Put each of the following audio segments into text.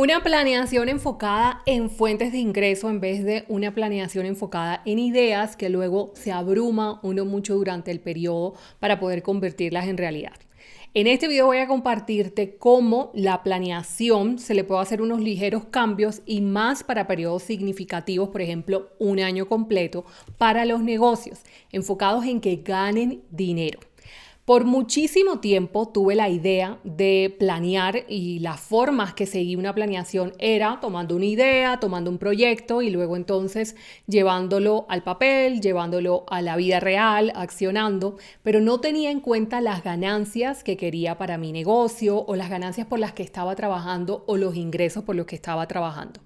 Una planeación enfocada en fuentes de ingreso en vez de una planeación enfocada en ideas que luego se abruma uno mucho durante el periodo para poder convertirlas en realidad. En este video voy a compartirte cómo la planeación se le puede hacer unos ligeros cambios y más para periodos significativos, por ejemplo, un año completo para los negocios, enfocados en que ganen dinero. Por muchísimo tiempo tuve la idea de planear y las formas que seguí una planeación era tomando una idea, tomando un proyecto y luego entonces llevándolo al papel, llevándolo a la vida real, accionando, pero no tenía en cuenta las ganancias que quería para mi negocio o las ganancias por las que estaba trabajando o los ingresos por los que estaba trabajando.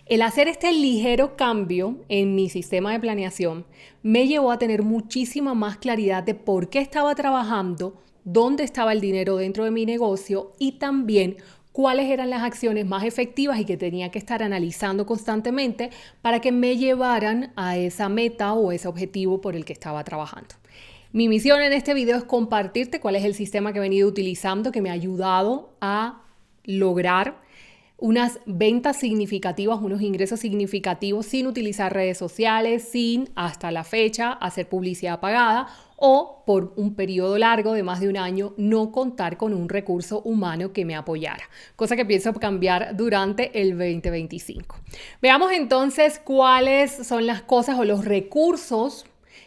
El hacer este ligero cambio en mi sistema de planeación me llevó a tener muchísima más claridad de por qué estaba trabajando, dónde estaba el dinero dentro de mi negocio y también cuáles eran las acciones más efectivas y que tenía que estar analizando constantemente para que me llevaran a esa meta o ese objetivo por el que estaba trabajando. Mi misión en este video es compartirte cuál es el sistema que he venido utilizando que me ha ayudado a lograr unas ventas significativas, unos ingresos significativos sin utilizar redes sociales, sin hasta la fecha hacer publicidad pagada o por un periodo largo de más de un año no contar con un recurso humano que me apoyara, cosa que pienso cambiar durante el 2025. Veamos entonces cuáles son las cosas o los recursos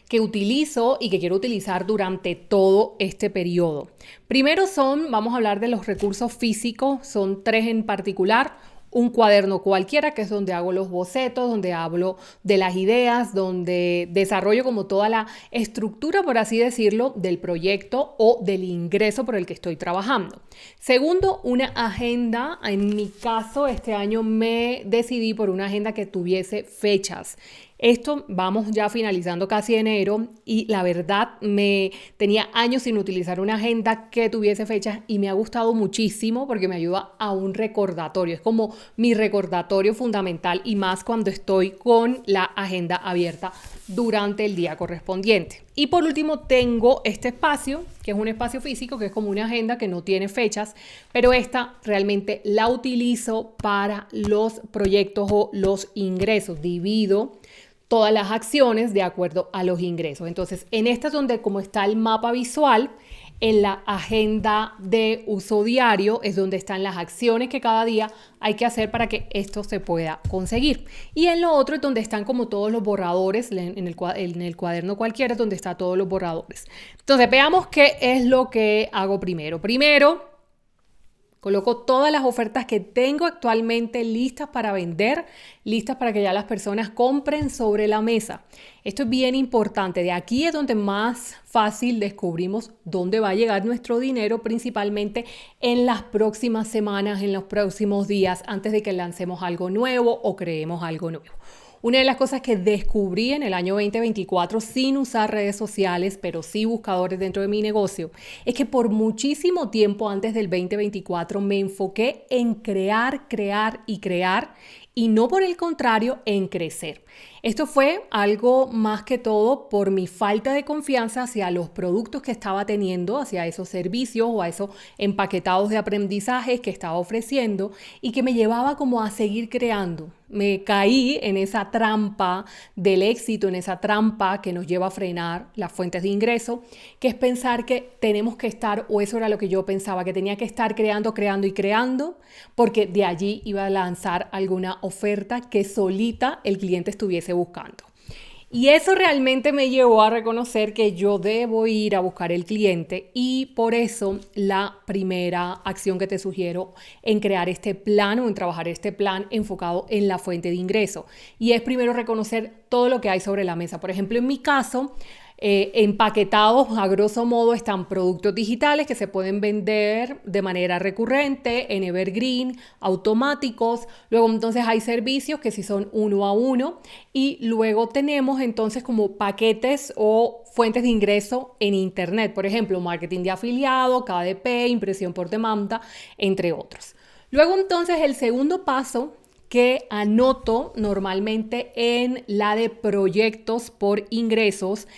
que utilizo y que quiero utilizar durante todo este periodo. Primero vamos a hablar de los recursos físicos, son 3 en particular. Un cuaderno cualquiera, que es donde hago los bocetos, donde hablo de las ideas, donde desarrollo como toda la estructura, por así decirlo, del proyecto o del ingreso por el que estoy trabajando. Segundo, una agenda. En mi caso, este año me decidí por una agenda que tuviese fechas. Esto vamos ya finalizando casi enero y la verdad me tenía años sin utilizar una agenda que tuviese fechas y me ha gustado muchísimo porque me ayuda a un recordatorio. Es como mi recordatorio fundamental y más cuando estoy con la agenda abierta durante el día correspondiente. Y por último tengo este espacio, que es un espacio físico, que es como una agenda que no tiene fechas, pero esta realmente la utilizo para los proyectos o los ingresos. Divido todas las acciones de acuerdo a los ingresos. Entonces, en esta es donde como está el mapa visual, en la agenda de uso diario es donde están las acciones que cada día hay que hacer para que esto se pueda conseguir. Y en lo otro es donde están como todos los borradores, en el cuaderno cualquiera es donde están todos los borradores. Entonces, veamos qué es lo que hago primero. Primero, coloco todas las ofertas que tengo actualmente listas para vender, listas para que ya las personas compren sobre la mesa. Esto es bien importante. De aquí es donde más fácil descubrimos dónde va a llegar nuestro dinero, principalmente en las próximas semanas, en los próximos días, antes de que lancemos algo nuevo o creemos algo nuevo. Una de las cosas que descubrí en el año 2024 sin usar redes sociales, pero sí buscadores dentro de mi negocio, es que por muchísimo tiempo antes del 2024 me enfoqué en crear y no por el contrario en crecer. Esto fue algo más que todo por mi falta de confianza hacia los productos que estaba teniendo, hacia esos servicios o a esos empaquetados de aprendizajes que estaba ofreciendo y que me llevaba como a seguir creando. Me caí en esa trampa del éxito, en esa trampa que nos lleva a frenar las fuentes de ingreso, que es pensar que tenemos que estar, o eso era lo que yo pensaba, que tenía que estar creando, porque de allí iba a lanzar alguna oferta que solita el cliente estuviese buscando. Y eso realmente me llevó a reconocer que yo debo ir a buscar el cliente y por eso la primera acción que te sugiero en crear este plan o en trabajar este plan enfocado en la fuente de ingreso. Y es primero reconocer todo lo que hay sobre la mesa. Por ejemplo, en mi caso, empaquetados a grosso modo están productos digitales que se pueden vender de manera recurrente en Evergreen, automáticos. Luego entonces hay servicios que sí son uno a uno y luego tenemos entonces como paquetes o fuentes de ingreso en internet, por ejemplo, marketing de afiliado, KDP, impresión por demanda, entre otros. Luego entonces el segundo paso que anoto normalmente en la de proyectos por ingresos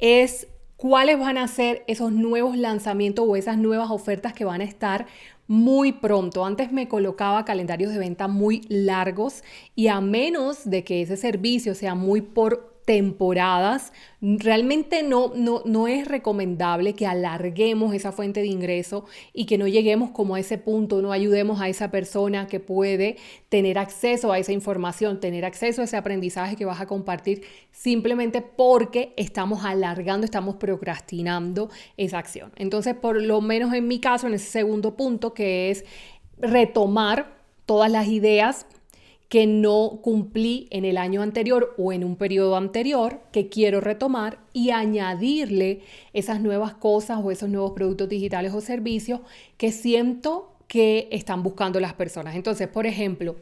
es cuáles van a ser esos nuevos lanzamientos o esas nuevas ofertas que van a estar muy pronto. Antes me colocaba calendarios de venta muy largos y a menos de que ese servicio sea muy por temporadas, realmente no es recomendable que alarguemos esa fuente de ingreso y que no lleguemos como a ese punto, no ayudemos a esa persona que puede tener acceso a esa información, tener acceso a ese aprendizaje que vas a compartir simplemente porque estamos alargando, estamos procrastinando esa acción. Entonces, por lo menos en mi caso, en ese segundo punto, que es retomar todas las ideas que no cumplí en el año anterior o en un periodo anterior, que quiero retomar y añadirle esas nuevas cosas o esos nuevos productos digitales o servicios que siento que están buscando las personas. Entonces, por ejemplo,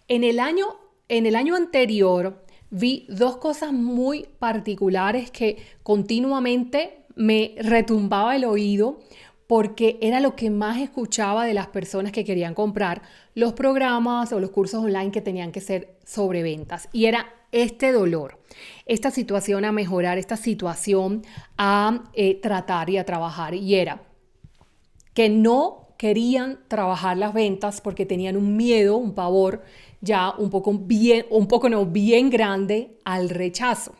en el año anterior vi dos cosas muy particulares que continuamente me retumbaba el oído porque era lo que más escuchaba de las personas que querían comprar los programas o los cursos online que tenían que ser sobre ventas. Y era este dolor, esta situación a mejorar, esta situación a tratar y a trabajar. Y era que no querían trabajar las ventas porque tenían un miedo, un pavor ya bien grande al rechazo.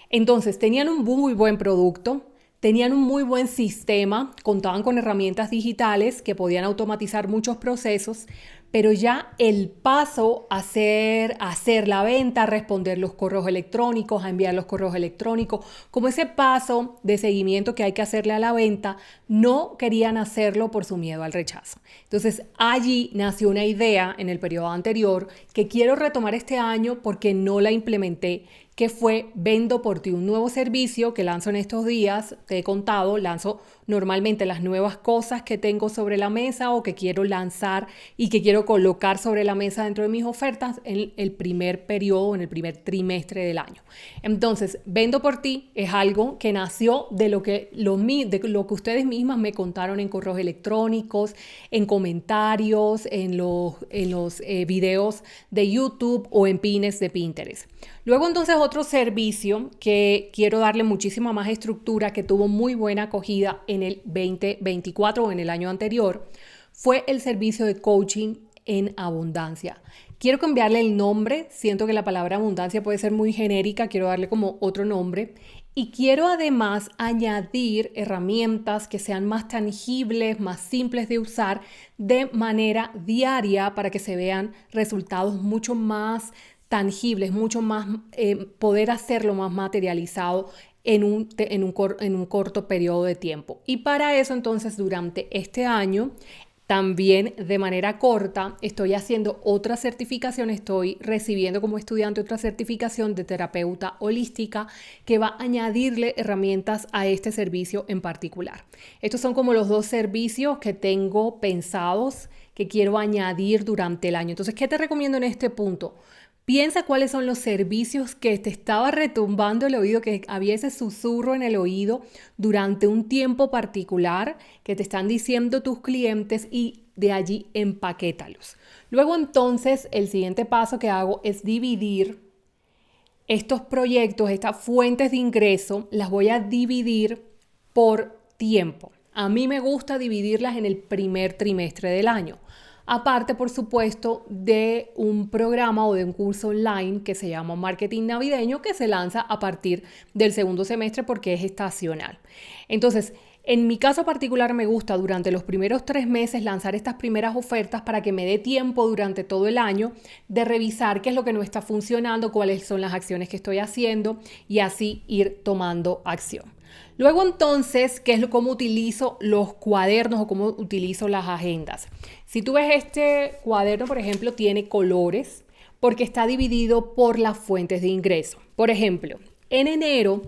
Entonces tenían un muy buen producto, tenían un muy buen sistema, contaban con herramientas digitales que podían automatizar muchos procesos, pero ya el paso a hacer la venta, a responder los correos electrónicos, a enviar los correos electrónicos, como ese paso de seguimiento que hay que hacerle a la venta, no querían hacerlo por su miedo al rechazo. Entonces allí nació una idea en el periodo anterior que quiero retomar este año porque no la implementé, que fue Vendo por ti, un nuevo servicio que lanzo en estos días. Te he contado, lanzo normalmente las nuevas cosas que tengo sobre la mesa o que quiero lanzar y que quiero colocar sobre la mesa dentro de mis ofertas en el primer periodo, en el primer trimestre del año. Entonces, Vendo por ti es algo que nació de lo que ustedes mismas me contaron en correos electrónicos, en comentarios, en los videos de YouTube o en pines de Pinterest. Luego entonces otro servicio que quiero darle muchísima más estructura, que tuvo muy buena acogida en el 2024 o en el año anterior, fue el servicio de coaching en abundancia. Quiero cambiarle el nombre, siento que la palabra abundancia puede ser muy genérica, quiero darle como otro nombre y quiero además añadir herramientas que sean más tangibles, más simples de usar de manera diaria para que se vean resultados mucho más tangibles, mucho más, poder hacerlo más materializado en un corto periodo de tiempo. Y para eso entonces durante este año, también de manera corta, estoy haciendo otra certificación, estoy recibiendo como estudiante otra certificación de terapeuta holística que va a añadirle herramientas a este servicio en particular. Estos son como los dos servicios que tengo pensados que quiero añadir durante el año. Entonces, ¿qué te recomiendo en este punto? Piensa cuáles son los servicios que te estaba retumbando el oído, que había ese susurro en el oído durante un tiempo particular que te están diciendo tus clientes y de allí empaquétalos. Luego entonces el siguiente paso que hago es dividir estos proyectos, estas fuentes de ingreso, las voy a dividir por tiempo. A mí me gusta dividirlas en el primer trimestre del año. Aparte, por supuesto, de un programa o de un curso online que se llama Marketing Navideño, que se lanza a partir del segundo semestre porque es estacional. Entonces, en mi caso particular me gusta durante los primeros 3 meses lanzar estas primeras ofertas para que me dé tiempo durante todo el año de revisar qué es lo que no está funcionando, cuáles son las acciones que estoy haciendo y así ir tomando acción. Luego entonces, cómo utilizo los cuadernos o cómo utilizo las agendas. Si tú ves este cuaderno, por ejemplo, tiene colores porque está dividido por las fuentes de ingreso. Por ejemplo, en enero,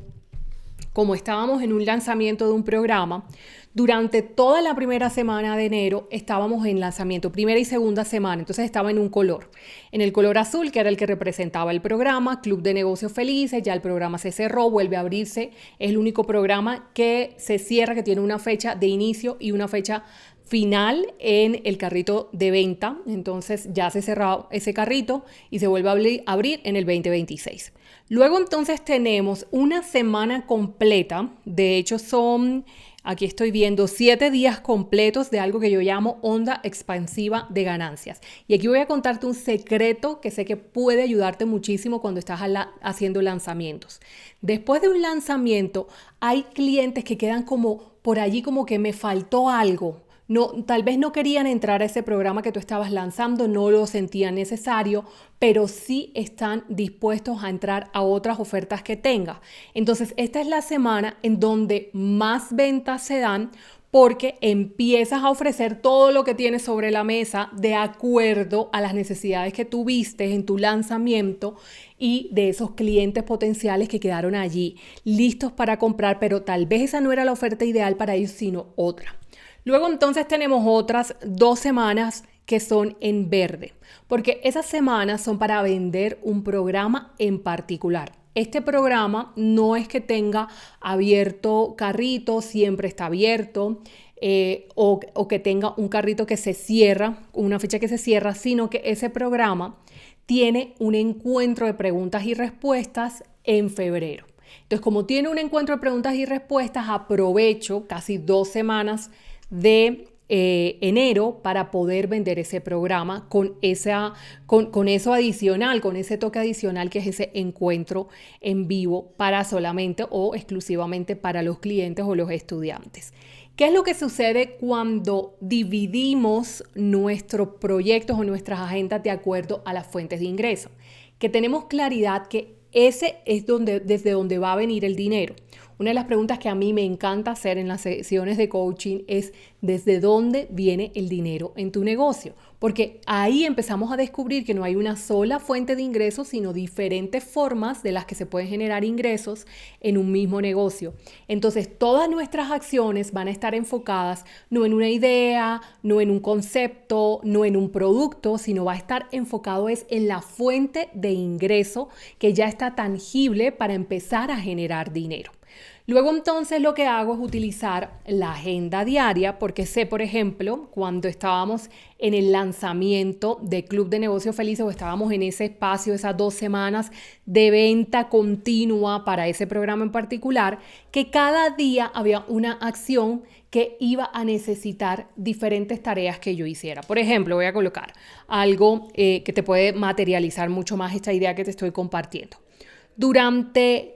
como estábamos en un lanzamiento de un programa, durante toda la primera semana de enero estábamos en lanzamiento, primera y segunda semana, entonces estaba en un color. En el color azul, que era el que representaba el programa, Club de Negocios Felices, ya el programa se cerró, vuelve a abrirse, es el único programa que se cierra, que tiene una fecha de inicio y una fecha final en el carrito de venta. Entonces ya se cerró ese carrito y se vuelve a abrir en el 2026. Luego entonces tenemos una semana completa, de hecho son Aquí estoy viendo 7 días completos de algo que yo llamo onda expansiva de ganancias. Y aquí voy a contarte un secreto que sé que puede ayudarte muchísimo cuando estás haciendo lanzamientos. Después de un lanzamiento, hay clientes que quedan como por allí como que me faltó algo. No, tal vez no querían entrar a ese programa que tú estabas lanzando, no lo sentían necesario, pero sí están dispuestos a entrar a otras ofertas que tengas. Entonces, esta es la semana en donde más ventas se dan porque empiezas a ofrecer todo lo que tienes sobre la mesa de acuerdo a las necesidades que tuviste en tu lanzamiento y de esos clientes potenciales que quedaron allí listos para comprar, pero tal vez esa no era la oferta ideal para ellos, sino otra. Luego entonces tenemos otras 2 semanas que son en verde, porque esas semanas son para vender un programa en particular. Este programa no es que tenga abierto carrito, siempre está abierto, o que tenga un carrito que se cierra, una fecha que se cierra, sino que ese programa tiene un encuentro de preguntas y respuestas en febrero. Entonces, como tiene un encuentro de preguntas y respuestas, aprovecho casi 2 semanas de enero para poder vender ese programa con eso adicional, con ese toque adicional que es ese encuentro en vivo para solamente o exclusivamente para los clientes o los estudiantes. ¿Qué es lo que sucede cuando dividimos nuestros proyectos o nuestras agendas de acuerdo a las fuentes de ingreso? Que tenemos claridad que ese es desde donde va a venir el dinero. Una de las preguntas que a mí me encanta hacer en las sesiones de coaching es ¿desde dónde viene el dinero en tu negocio? Porque ahí empezamos a descubrir que no hay una sola fuente de ingresos, sino diferentes formas de las que se pueden generar ingresos en un mismo negocio. Entonces, todas nuestras acciones van a estar enfocadas no en una idea, no en un concepto, no en un producto, sino va a estar enfocado en la fuente de ingreso que ya está tangible para empezar a generar dinero. Luego entonces lo que hago es utilizar la agenda diaria porque sé, por ejemplo, cuando estábamos en el lanzamiento de Club de Negocios Felices o estábamos en ese espacio, esas 2 semanas de venta continua para ese programa en particular, que cada día había una acción que iba a necesitar diferentes tareas que yo hiciera. Por ejemplo, voy a colocar algo que te puede materializar mucho más esta idea que te estoy compartiendo. Durante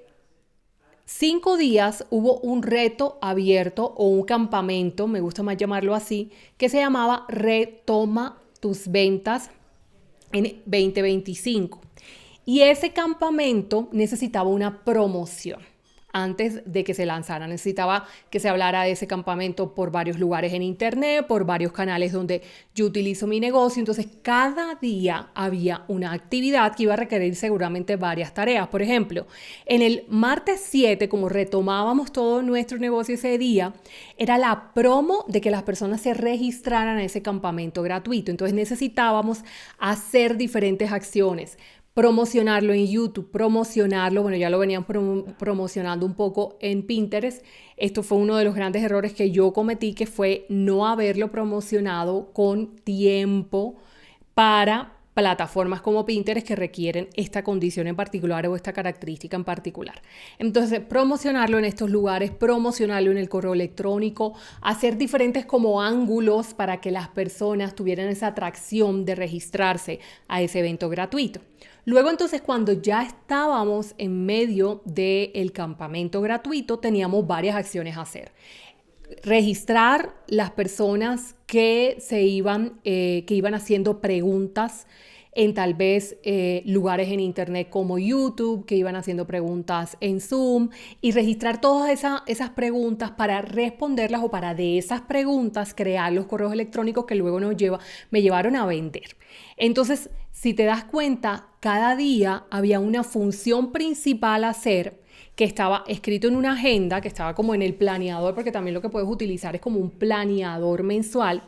5 días hubo un reto abierto o un campamento, me gusta más llamarlo así, que se llamaba Retoma tus ventas en 2025. Y ese campamento necesitaba una promoción. Antes de que se lanzara, necesitaba que se hablara de ese campamento por varios lugares en internet, por varios canales donde yo utilizo mi negocio. Entonces, cada día había una actividad que iba a requerir seguramente varias tareas. Por ejemplo, en el martes 7, como retomábamos todo nuestro negocio ese día, era la promo de que las personas se registraran a ese campamento gratuito. Entonces, necesitábamos hacer diferentes acciones. Promocionarlo en YouTube, bueno, ya lo venían promocionando un poco en Pinterest. Esto fue uno de los grandes errores que yo cometí, que fue no haberlo promocionado con tiempo para plataformas como Pinterest que requieren esta condición en particular o esta característica en particular. Entonces, promocionarlo en estos lugares, promocionarlo en el correo electrónico, hacer diferentes como ángulos para que las personas tuvieran esa atracción de registrarse a ese evento gratuito. Luego entonces cuando ya estábamos en medio del campamento gratuito teníamos varias acciones a hacer. Registrar las personas que iban haciendo preguntas en tal vez lugares en internet como YouTube, que iban haciendo preguntas en Zoom y registrar todas esas preguntas para responderlas o para de esas preguntas crear los correos electrónicos que luego me llevaron a vender. Entonces, si te das cuenta, cada día había una función principal a hacer que estaba escrito en una agenda, que estaba como en el planeador, porque también lo que puedes utilizar es como un planeador mensual.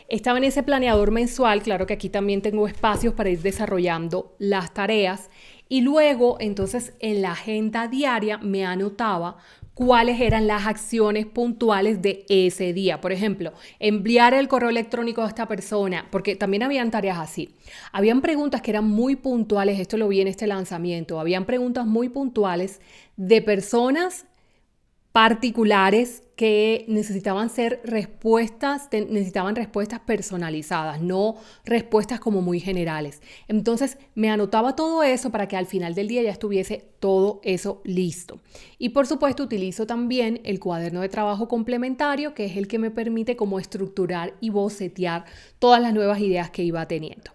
Estaba en ese planeador mensual, claro que aquí también tengo espacios para ir desarrollando las tareas y luego entonces en la agenda diaria me anotaba cuáles eran las acciones puntuales de ese día. Por ejemplo, enviar el correo electrónico a esta persona, porque también habían tareas así. Habían preguntas que eran muy puntuales, esto lo vi en este lanzamiento, habían preguntas muy puntuales de personas particulares que necesitaban ser necesitaban respuestas personalizadas, no respuestas como muy generales. Entonces me anotaba todo eso para que al final del día ya estuviese todo eso listo. Y por supuesto utilizo también el cuaderno de trabajo complementario, que es el que me permite como estructurar y bocetear todas las nuevas ideas que iba teniendo.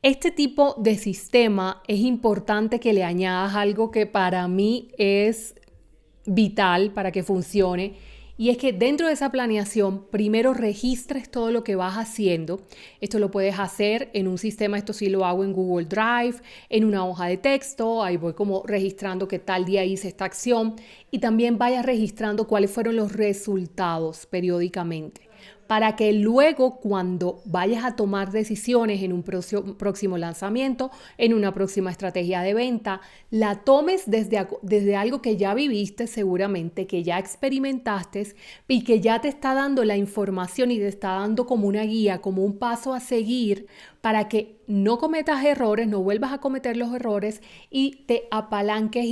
Este tipo de sistema es importante que le añadas algo que para mí es vital para que funcione, y es que dentro de esa planeación primero registres todo lo que vas haciendo. Esto lo puedes hacer en un sistema, esto sí lo hago en Google Drive, en una hoja de texto, ahí voy como registrando que tal día hice esta acción, y también vayas registrando cuáles fueron los resultados periódicamente, para que luego cuando vayas a tomar decisiones en un próximo lanzamiento, en una próxima estrategia de venta, la tomes desde algo que ya viviste seguramente, que ya experimentaste y que ya te está dando la información y te está dando como una guía, como un paso a seguir para que no cometas errores, no vuelvas a cometer los errores y te apalanques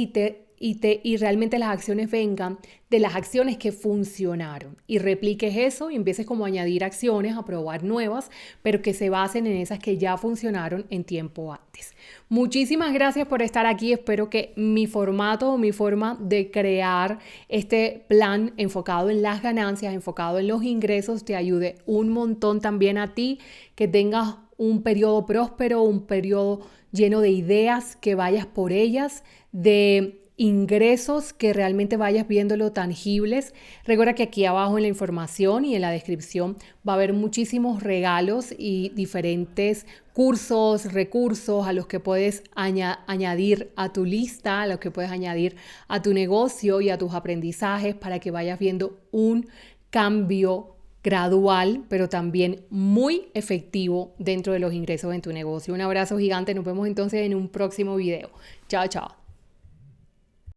y realmente las acciones vengan de las acciones que funcionaron, y repliques eso y empieces como a añadir acciones, a probar nuevas, pero que se basen en esas que ya funcionaron en tiempo antes. Muchísimas gracias por estar aquí. Espero que mi formato o mi forma de crear este plan enfocado en las ganancias, enfocado en los ingresos, te ayude un montón también a ti, que tengas un periodo próspero, un periodo lleno de ideas, que vayas por ellas, de ingresos que realmente vayas viéndolo tangibles. Recuerda que aquí abajo en la información y en la descripción va a haber muchísimos regalos y diferentes cursos, recursos a los que puedes añadir a tu lista, a los que puedes añadir a tu negocio y a tus aprendizajes, para que vayas viendo un cambio gradual, pero también muy efectivo dentro de los ingresos en tu negocio. Un abrazo gigante. Nos vemos entonces en un próximo video. Chao, chao.